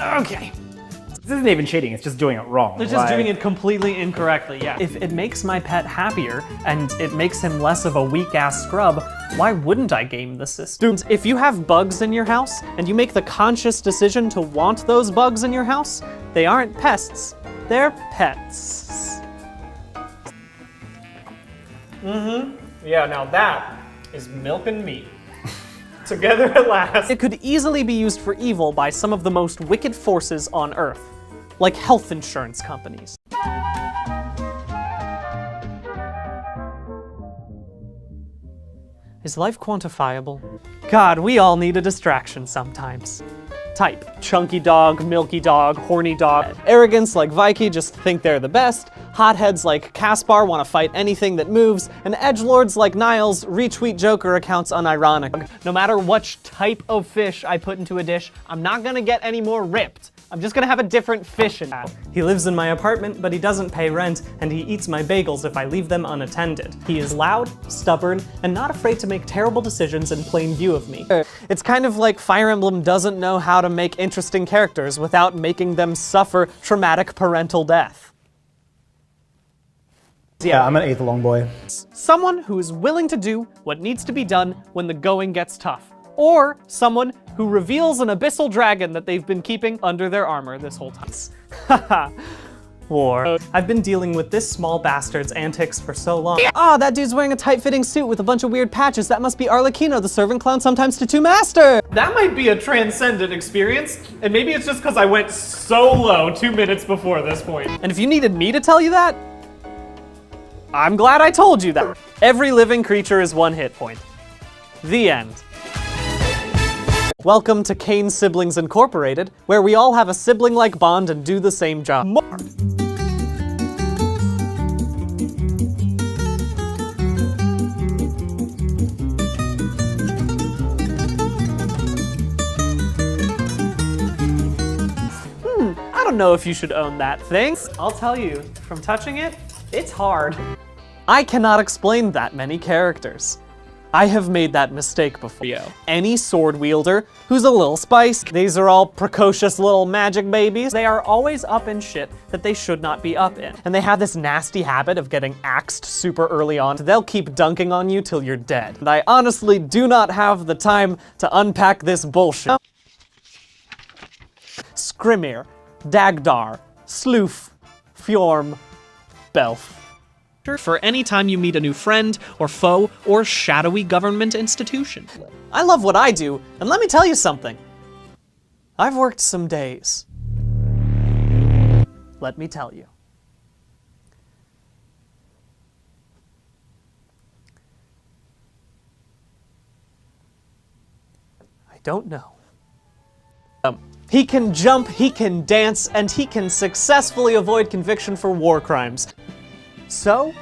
Okay. This isn't even cheating, it's just doing it wrong. It's just doing it completely incorrectly, yeah. If it makes my pet happier, and it makes him less of a weak-ass scrub, why wouldn't I game the system? If you have bugs in your house, and you make the conscious decision to want those bugs in your house, they aren't pests, they're pets. Yeah, now that is milk and meat. Together at last. It could easily be used for evil by some of the most wicked forces on Earth, like health insurance companies. Is life quantifiable? God, we all need a distraction sometimes. Type: chunky dog, milky dog, horny dog. Arrogance like Viking just think they're the best. Hotheads like Caspar want to fight anything that moves. And edgelords like Niles retweet Joker accounts unironically. No matter which type of fish I put into a dish, I'm not gonna get any more ripped. I'm just gonna have a different fish in that. He lives in my apartment, but he doesn't pay rent, and he eats my bagels if I leave them unattended. He is loud, stubborn, and not afraid to make terrible decisions in plain view of me. It's kind of like Fire Emblem doesn't know how to make interesting characters without making them suffer traumatic parental death. Yeah, I'm gonna eat the long boy. Someone who is willing to do what needs to be done when the going gets tough. Or someone who reveals an abyssal dragon that they've been keeping under their armor this whole time. Haha. War. I've been dealing with this small bastard's antics for so long. Ah, that dude's wearing a tight-fitting suit with a bunch of weird patches. That must be Arlecchino, the servant clown sometimes to two master. That might be a transcendent experience, and maybe it's just because I went so low 2 minutes before this point. And if you needed me to tell you that, I'm glad I told you that. Every living creature is one hit point. The end. Welcome to Kane Siblings Incorporated, where we all have a sibling-like bond and do the same job. I don't know if you should own that thing. I'll tell you, from touching it, it's hard. I cannot explain that many characters. I have made that mistake before. Any sword wielder who's a little spice. These are all precocious little magic babies. They are always up in shit that they should not be up in. And they have this nasty habit of getting axed super early on. They'll keep dunking on you till you're dead. And I honestly do not have the time to unpack this bullshit. Skrimir, Dagdar, Sloof, Fjorm, Belf. For any time you meet a new friend, or foe, or shadowy government institution. I love what I do, and let me tell you something. I've worked some days. Let me tell you. I don't know. He can jump, he can dance, and he can successfully avoid conviction for war crimes. So,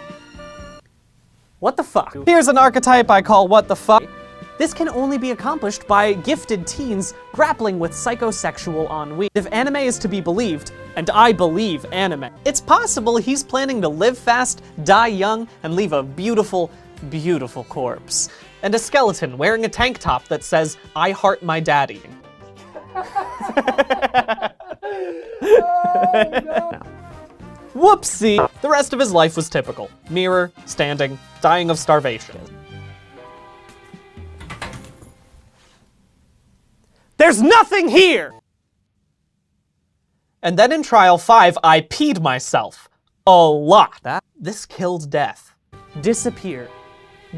what the fuck? Here's an archetype I call what the fuck. This can only be accomplished by gifted teens grappling with psychosexual ennui. If anime is to be believed, and I believe anime, it's possible he's planning to live fast, die young, and leave a beautiful, beautiful corpse. And a skeleton wearing a tank top that says, "I heart my daddy." Oh, no. Whoopsie! The rest of his life was typical. Mirror, standing, dying of starvation. There's nothing here! And then in Trial 5, I peed myself. A lot. This killed death. Disappeared.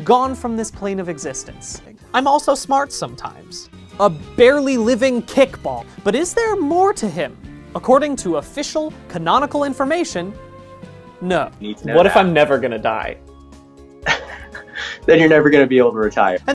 Gone from this plane of existence. I'm also smart sometimes. A barely living kickball. But is there more to him? According to official, canonical information, no. What if I'm never gonna die? Then you're never gonna be able to retire.